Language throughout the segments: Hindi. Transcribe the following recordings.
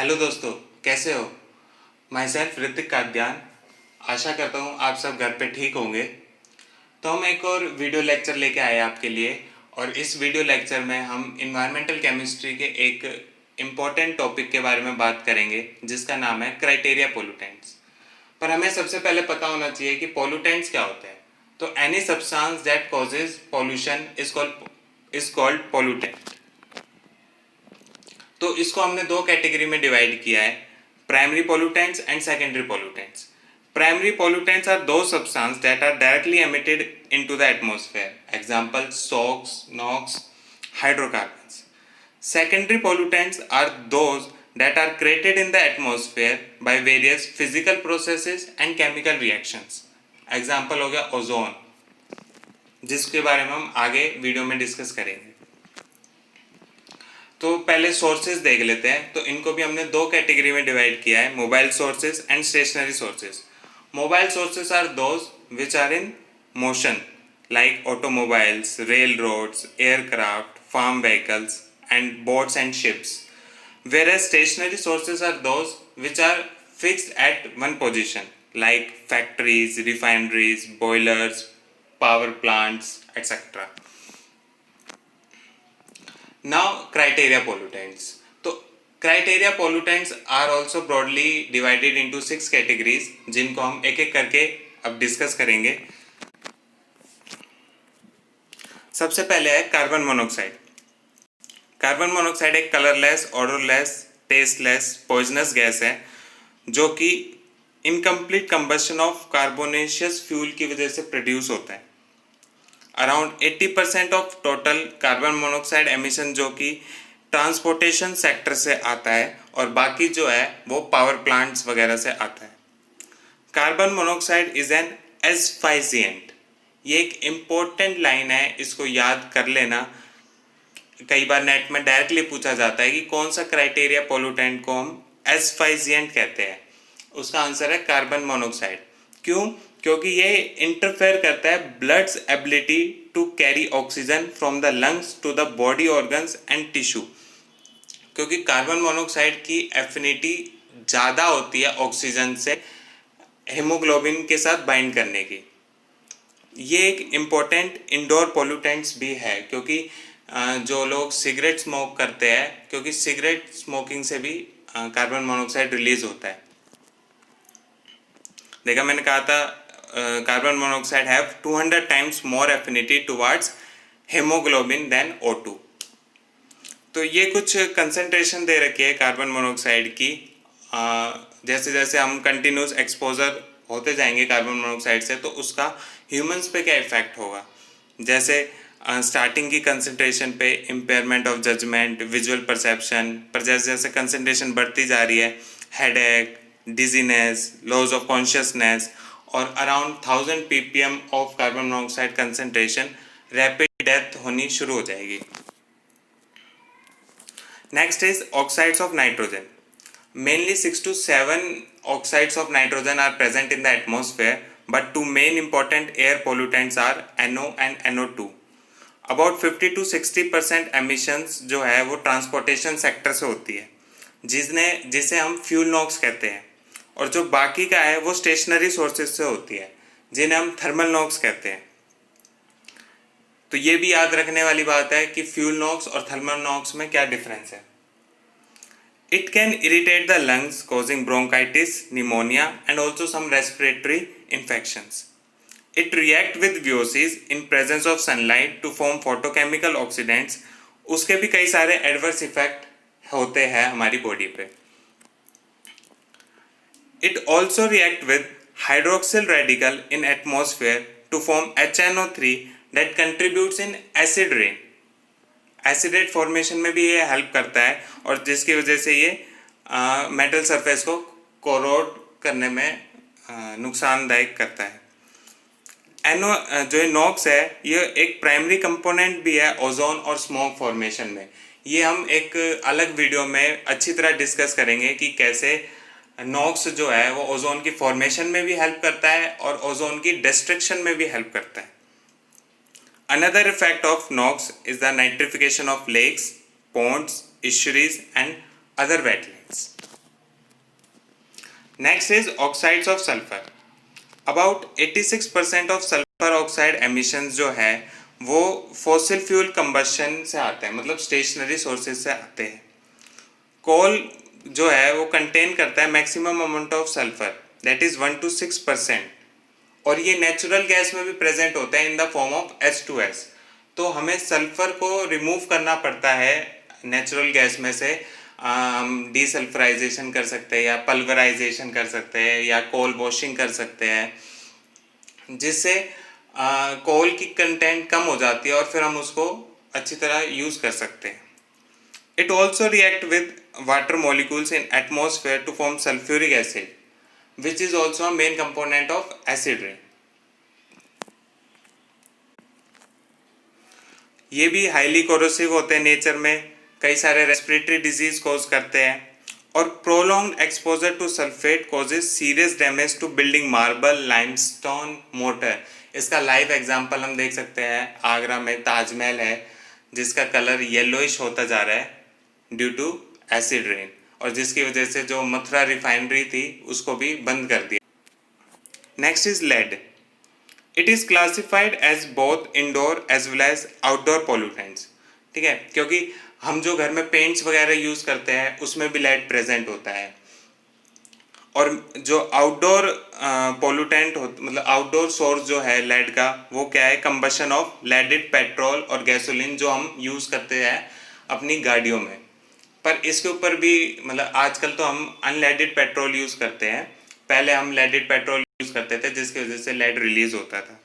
हेलो दोस्तों, कैसे हो? Myself Hrithik Kadyan. आशा करता हूँ आप सब घर पे ठीक होंगे। तो हम एक और वीडियो लेक्चर लेके आए आपके लिए, और इस वीडियो लेक्चर में हम इन्वायरमेंटल केमिस्ट्री के एक इम्पॉर्टेंट टॉपिक के बारे में बात करेंगे जिसका नाम है क्राइटेरिया पोल्यूटेंट्स। पर हमें सबसे पहले पता होना चाहिए कि पोल्यूटेंट्स क्या होते हैं। तो any substance that causes pollution is called pollutant. तो इसको हमने दो कैटेगरी में डिवाइड किया है, primary pollutants and secondary pollutants. Primary pollutants are those substances that are directly emitted into the atmosphere. Example: SOx, NOx, hydrocarbons. Secondary pollutants are those that are created in the atmosphere by various physical processes and chemical reactions. Example हो गया ओजोन, जिसके बारे में हम आगे वीडियो में डिस्कस करेंगे। तो पहले सोर्सेज देख लेते हैं। तो इनको भी हमने दो कैटेगरी में डिवाइड किया है, mobile sources and stationary sources. Mobile sources are those which are in motion like automobiles, rail roads, aircraft, farm vehicles and boats and ships. whereas stationary sources are those which are fixed at one position like factories, refineries, boilers, power plants, etc. Now criteria pollutants. तो criteria pollutants are also broadly divided into 6 categories, जिनको हम एक एक करके अब डिस्कस करेंगे। सबसे पहले है कार्बन मोनोक्साइड। कार्बन मोनोक्साइड एक colourless, odourless, tasteless, poisonous gas है जो कि incomplete combustion of carbonaceous fuel की वजह से प्रोड्यूस होता है। Around 80% of total carbon monoxide emission जो कि ट्रांसपोर्टेशन सेक्टर से आता है, और बाकी जो है वो पावर प्लांट्स वगैरह से आता है। Carbon monoxide is an asphyxiant. ये एक इम्पोर्टेंट लाइन है, इसको याद कर लेना। कई बार नेट में डायरेक्टली पूछा जाता है कि कौन सा क्राइटेरिया पोल्यूटेंट को हम एस्फाइजिएंट कहते हैं। उसका आंसर है कार्बन मोनोक्साइड। क्यों? क्योंकि ये इंटरफेयर करता है blood's ability to carry oxygen from the lungs to the body organs and tissue. क्योंकि कार्बन मोनोक्साइड की एफिनिटी ज़्यादा होती है ऑक्सीजन से हीमोग्लोबिन के साथ बाइंड करने की। ये एक इम्पोर्टेंट इंडोर पोल्यूटेंट्स भी है, क्योंकि जो लोग सिगरेट स्मोक करते हैं, क्योंकि सिगरेट स्मोकिंग से भी कार्बन मोनोक्साइड रिलीज होता है। देखा, मैंने कहा था carbon monoxide have 200 times more affinity towards haemoglobin than O2। तो ये कुछ कंसंट्रेशन दे रखी है कार्बन मोनोक्साइड की। जैसे जैसे हम कंटिन्यूस एक्सपोजर होते जाएंगे कार्बन मोनोक्साइड से, तो उसका ह्यूमंस पे क्या इफेक्ट होगा। जैसे स्टार्टिंग की कंसंट्रेशन पे impairment of judgement, visual perception, पर जैसे जैसे कंसंट्रेशन बढ़ती जा रही है, headache, dizziness, loss of consciousness, और around 1000 ppm of carbon monoxide concentration rapid death होनी शुरू हो जाएगी। Next is oxides of nitrogen. Mainly 6 to 7 oxides of nitrogen are present in the atmosphere, but two main important air pollutants are NO and NO2. About 50 to 60% emissions जो है वो ट्रांसपोर्टेशन सेक्टर से होती है, जिसे हम फ्यूल नॉक्स कहते हैं, और जो बाकी का है वो स्टेशनरी सोर्सेज से होती है, जिन्हें हम थर्मल नॉक्स कहते हैं। तो ये भी याद रखने वाली बात है कि फ्यूल नॉक्स और थर्मल नॉक्स में क्या डिफरेंस है। It can irritate the lungs, causing bronchitis, pneumonia, and also some respiratory infections. It reacts with VOCs in presence of sunlight to form photochemical oxidants. उसके भी कई सारे adverse effect होते हैं हमारी बॉडी पे। It also reacts with hydroxyl radical in atmosphere to form HNO3 that contributes in acid rain. Acetate formation में भी ये हेल्प करता है, और जिसकी वजह से ये मेटल सरफेस को कोरोड करने में नुकसानदायक करता है। जो नॉक्स है ये एक प्राइमरी कंपोनेंट भी है ओजोन और स्मोक फॉर्मेशन में। ये हम एक अलग वीडियो में अच्छी तरह डिस्कस करेंगे कि कैसे नॉक्स जो है वो ओजोन की फॉर्मेशन में भी हेल्प करता है और ओजोन की डिस्ट्रक्शन में भी हेल्प करता है। Another effect of NOx is the nitrification of lakes, ponds, estuaries and other wetlands. Next is oxides of sulphur. About 86% of sulphur oxide emissions जो है वो फॉसिल फ्यूल कंबशन से आते हैं, मतलब स्टेशनरी सोर्सेज से आते हैं। कोल जो है वो कंटेन करता है maximum amount of sulphur, that is 1 to 6%, और ये नेचुरल गैस में भी प्रेजेंट होता है in the form of H2S। तो हमें सल्फर को रिमूव करना पड़ता है नेचुरल गैस में से। हम डीसल्फराइजेशन कर सकते हैं या पल्वराइजेशन कर सकते हैं या कोल वॉशिंग कर सकते हैं, जिससे कोल की कंटेंट कम हो जाती है और फिर हम उसको अच्छी तरह यूज़ कर सकते हैं। It also react with water molecules in atmosphere to form sulphuric acid, which is also a main component of acid rain. ये भी हाईली कोरोसिव होते हैं नेचर में, कई सारे रेस्पिरेटरी डिजीज कॉज करते हैं, और prolonged exposure to sulphate causes serious damage to building marble, limestone, mortar. इसका लाइव एग्जांपल हम देख सकते हैं, आगरा में ताजमहल है जिसका कलर येलोइश होता जा रहा है ड्यू टू एसिड रेन, और जिसकी वजह से जो मथुरा रिफाइनरी थी उसको भी बंद कर दिया। Next is lead. It is classified as both indoor as well as outdoor pollutants. ठीक है, क्योंकि हम जो घर में पेंट्स वगैरह यूज करते हैं उसमें भी लेड प्रेजेंट होता है, और जो आउटडोर पोल्यूटेंट मतलब आउटडोर सोर्स जो है लेड का, वो क्या है, कंबशन ऑफ लेडेड पेट्रोल और गैसोलीन जो हम यूज करते हैं अपनी गाड़ियों में। पर इसके ऊपर भी मतलब आजकल तो हम अनलेडेड पेट्रोल यूज़ करते हैं, पहले हम लेडेड पेट्रोल यूज़ करते थे जिसकी वजह से लेड रिलीज होता था।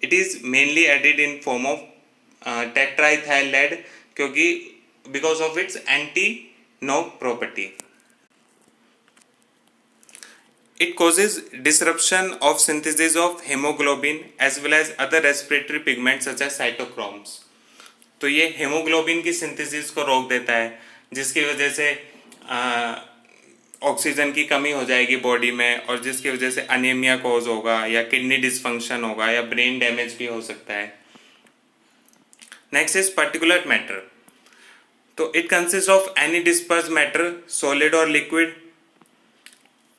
It is mainly added in form of tetraethyl lead, क्योंकि because of its anti knock property. It causes disruption of synthesis of hemoglobin as well as other respiratory pigments such as cytochromes। तो ये हेमोग्लोबिन की सिंथेसिस को रोक देता है, जिसकी वजह से ऑक्सीजन की कमी हो जाएगी बॉडी में, और जिसकी वजह से अनीमिया कॉज होगा या किडनी डिसफंक्शन होगा या ब्रेन डैमेज भी हो सकता है। Next is particular matter. तो it consist of any disperse matter, solid और लिक्विड।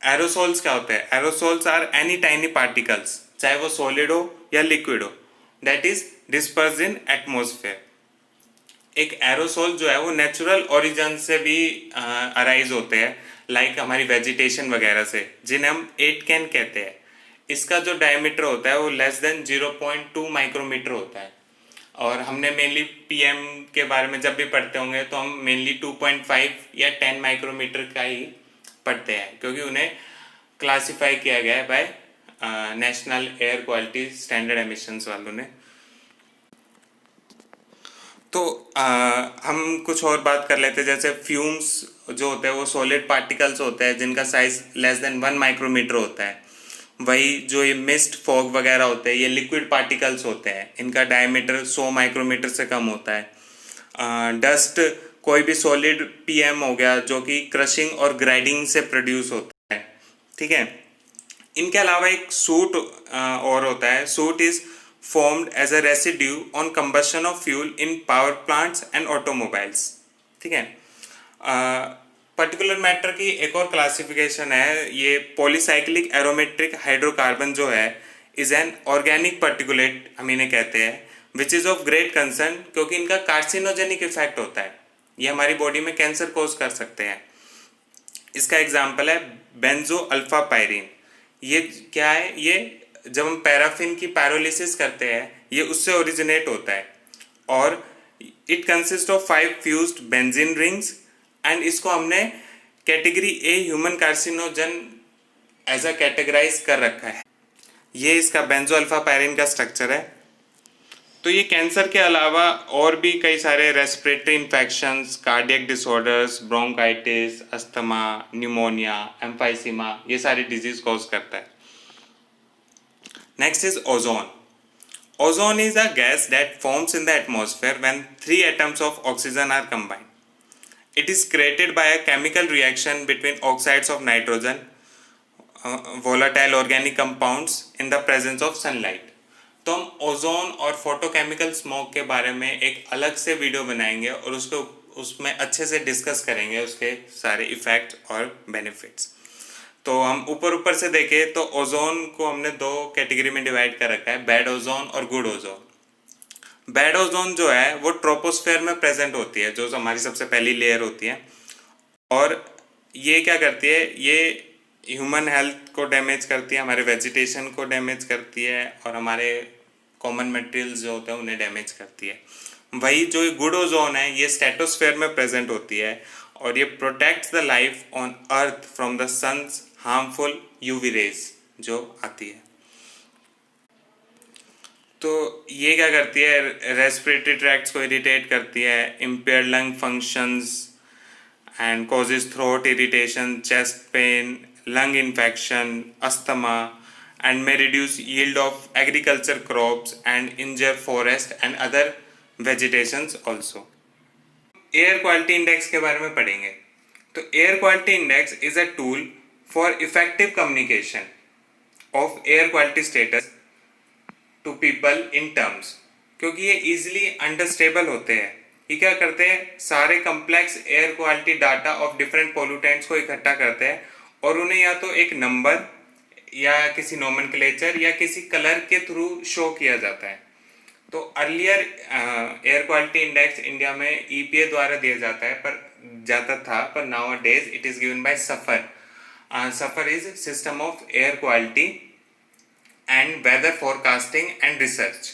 एरोसोल्स क्या होते हैं? Aerosols are any tiny particles, चाहे वो सॉलिड हो या लिक्विड हो, that is disperse in atmosphere. एक एरोसोल जो है वो नेचुरल ओरिजिन से भी अराइज होते हैं, लाइक हमारी वेजिटेशन वगैरह से, जिन्हें हम 8 कैन कहते हैं। इसका जो डायमीटर होता है वो लेस देन 0.2 माइक्रोमीटर होता है, और हमने मेनली पीएम के बारे में जब भी पढ़ते होंगे तो हम मेनली 2.5 या 10 माइक्रोमीटर का ही पढ़ते हैं, क्योंकि उन्हें क्लासिफाई किया गया है by national air quality standard emissions वालों ने। तो हम कुछ और बात कर लेते हैं, जैसे फ्यूम्स जो होते हैं वो सॉलिड पार्टिकल्स होते हैं जिनका साइज लेस देन 1 माइक्रोमीटर होता है। वही जो ये मिस्ट फॉग वगैरह होते हैं ये लिक्विड पार्टिकल्स होते हैं, इनका डायमीटर 100 माइक्रोमीटर से कम होता है। डस्ट कोई भी सॉलिड पीएम हो गया जो कि क्रशिंग और ग्राइंडिंग से प्रोड्यूस होता है। ठीक है, इनके अलावा एक सूट और होता है। Suit is formed as a residue on combustion of fuel in power plants and automobiles। ठीक है, पर्टिकुलर मैटर की एक और क्लासिफिकेशन है, ये पॉलीसाइक्लिक एरोमेट्रिक हाइड्रोकार्बन जो है इज एन ऑर्गेनिक पर्टिकुलेट हम इन्हें कहते हैं, which is of great concern, क्योंकि इनका कार्सिनोजेनिक इफेक्ट होता है, ये हमारी बॉडी में कैंसर कोज कर सकते हैं। इसका एग्जाम्पल है बेंजो अल्फा पायरीन। ये क्या है? ये जब हम पैराफिन की पायरोलिसिस करते हैं ये उससे ओरिजिनेट होता है, और it consist of 5 fused benzene rings, and इसको हमने category A human carcinogen as a categorise कर रखा है। ये इसका बेंजो अल्फा पायरीन का स्ट्रक्चर है। तो ये कैंसर के अलावा और भी कई सारे respiratory infections, cardiac disorders, bronchitis, asthma, pneumonia, emphysema, ये सारी डिजीज कॉज करता है। Next is ozone. Ozone is a gas that forms in the atmosphere when 3 atoms of oxygen are combined. It is created by a chemical reaction between oxides of nitrogen, volatile organic compounds in the presence of sunlight. तो हम ओजोन और फोटोकेमिकल स्मोक के बारे में एक अलग से वीडियो बनाएंगे और उसमें अच्छे से डिस्कस करेंगे उसके सारे इफेक्ट्स और बेनिफिट्स। तो हम ऊपर ऊपर से देखें तो ओजोन को हमने दो कैटेगरी में डिवाइड कर रखा है, बैड ओजोन और गुड ओजोन। बैड ओजोन जो है वो ट्रोपोस्फेयर में प्रेजेंट होती है, जो हमारी सबसे पहली लेयर होती है, और ये क्या करती है, ये ह्यूमन हेल्थ को डैमेज करती है, हमारे वेजिटेशन को डैमेज करती है, और हमारे कॉमन मटेरियल्स जो होते हैं उन्हें डैमेज करती है। वही जो गुड ओजोन है ये स्ट्रेटोस्फेयर में प्रेजेंट होती है, और ये protects the life on earth from the sun's harmful UV rays जो आती है। तो ये क्या करती है, रेस्पिरेटरी ट्रैक्ट्स को इरिटेट करती है, empire lung functions and causes throat irritation, chest pain, lung infection, asthma, and may reduce yield of agriculture crops and injure forest and other vegetations also. Air quality index के बारे में पढ़ेंगे। तो air quality index is a tool for effective communication of air quality status to people in terms, क्योंकि ये इजिली अंडरस्टेबल होते हैं। ये क्या करते हैं, सारे complex air quality data of different pollutants को इकट्ठा करते हैं और उन्हें या तो एक नंबर या किसी नोमेनक्लेचर या किसी कलर के थ्रू शो किया जाता है। तो earlier air quality index India में ईपीए द्वारा दिया जाता था, पर nowadays it is given by SAFAR. SAFAR is system of air quality and weather forecasting and research.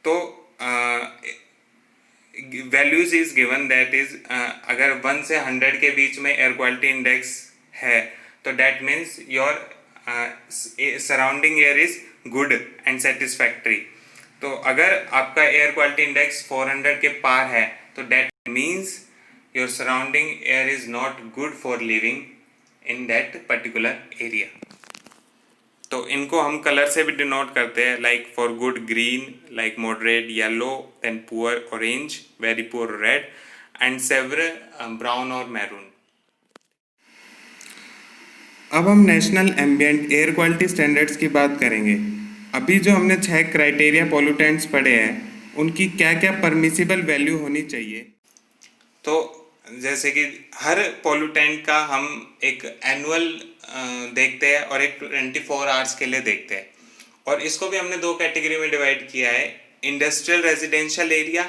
तो values is given that is, अगर 1 से 100 के बीच में एयर क्वालिटी इंडेक्स है तो that means your surrounding air is good and satisfactory. तो अगर आपका एयर क्वालिटी इंडेक्स 400 के पार है तो that means your surrounding air is not good for living in that particular area. तो इनको हम कलर से भी डिनोट करते हैं, like for good green, like moderate yellow, then poor orange, very poor red, and severe brown और मैरून। अब हम national ambient air quality standards की बात करेंगे। अभी जो हमने 6 क्राइटेरिया पोल्यूटेंट्स पढ़े हैं उनकी क्या क्या परमिसिबल वैल्यू होनी चाहिए। तो जैसे कि हर पोल्यूटेंट का हम एक एनुअल देखते हैं और एक 24 आवर्स के लिए देखते हैं, और इसको भी हमने दो कैटेगरी में डिवाइड किया है, industrial residential area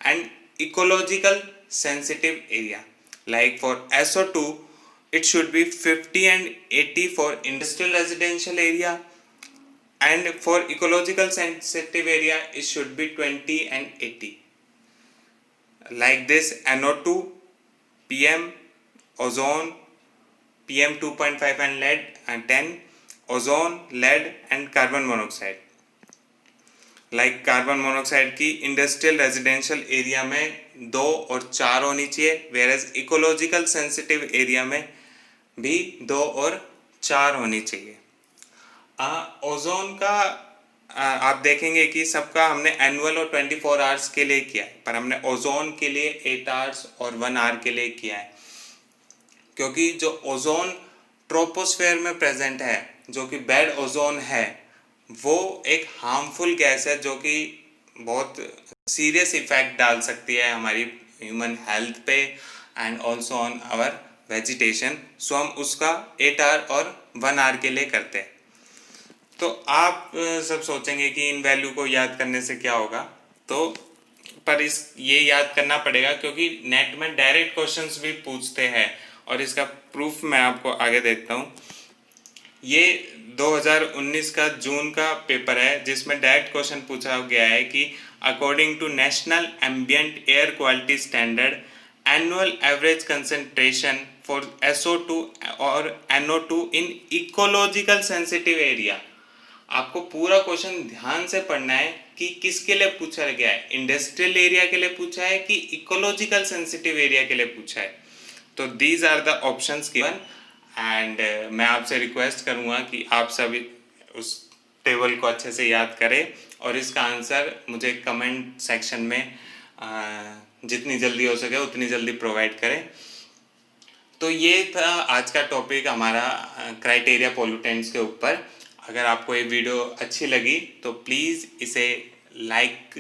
and ecological sensitive area. Like for SO2 it should be 50 and 80 for industrial residential area, and for ecological sensitive area it should be 20 and 80. Like this, NO2, PM, ozone, PM 2.5 and lead and 10, ozone, lead and carbon monoxide. Like carbon monoxide की इंडस्ट्रियल रेजिडेंशियल एरिया में 2 और 4 होनी चाहिए, वेरएज इकोलॉजिकल सेंसिटिव एरिया में भी 2 और 4 होनी चाहिए। ओजोन का आप देखेंगे कि सबका हमने एनुअल और 24 आवर्स के लिए किया है, पर हमने ओजोन के लिए 8 आवर्स और 1 आवर के लिए किया है, क्योंकि जो ओजोन ट्रोपोस्फेयर में प्रेजेंट है, जो कि बैड ओजोन है, वो एक हार्मफुल गैस है जो कि बहुत सीरियस इफेक्ट डाल सकती है हमारी ह्यूमन हेल्थ पे and also on our vegetation. So हम उसका 8 आवर और 1 आवर के लिए करते हैं। तो आप सब सोचेंगे कि इन वैल्यू को याद करने से क्या होगा, तो पर ये याद करना पड़ेगा क्योंकि नेट में डायरेक्ट क्वेश्चंस भी पूछते हैं, और इसका प्रूफ मैं आपको आगे देता हूँ। ये 2019 का जून का पेपर है जिसमें डायरेक्ट क्वेश्चन पूछा गया है कि according to national ambient air quality standard annual average concentration for SO2 और NO2 इन इकोलॉजिकल सेंसिटिव एरिया। आपको पूरा क्वेश्चन ध्यान से पढ़ना है कि किसके लिए पूछा गया है, इंडस्ट्रियल एरिया के लिए पूछा है कि इकोलॉजिकल सेंसिटिव एरिया के लिए पूछा है। तो these are the options given, and मैं आपसे रिक्वेस्ट करूँगा कि आप सभी उस टेबल को अच्छे से याद करें और इसका आंसर मुझे कमेंट सेक्शन में जितनी जल्दी हो सके उतनी जल्दी प्रोवाइड करें। तो ये था आज का टॉपिक हमारा क्राइटेरिया पोल्यूटेंट्स के ऊपर। अगर आपको ये वीडियो अच्छी लगी तो प्लीज़ इसे लाइक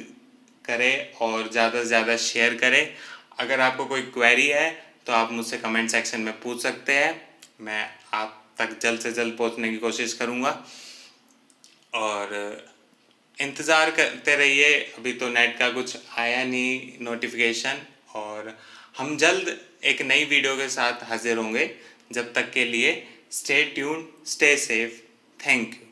करें और ज़्यादा से ज़्यादा शेयर करें। अगर आपको कोई क्वेरी है तो आप मुझसे कमेंट सेक्शन में पूछ सकते हैं, मैं आप तक जल्द से जल्द पहुंचने की कोशिश करूंगा। और इंतज़ार करते रहिए, अभी तो नेट का कुछ आया नहीं नोटिफिकेशन, और हम जल्द एक नई वीडियो के साथ हाजिर होंगे। जब तक के लिए stay tuned, stay safe, thank you.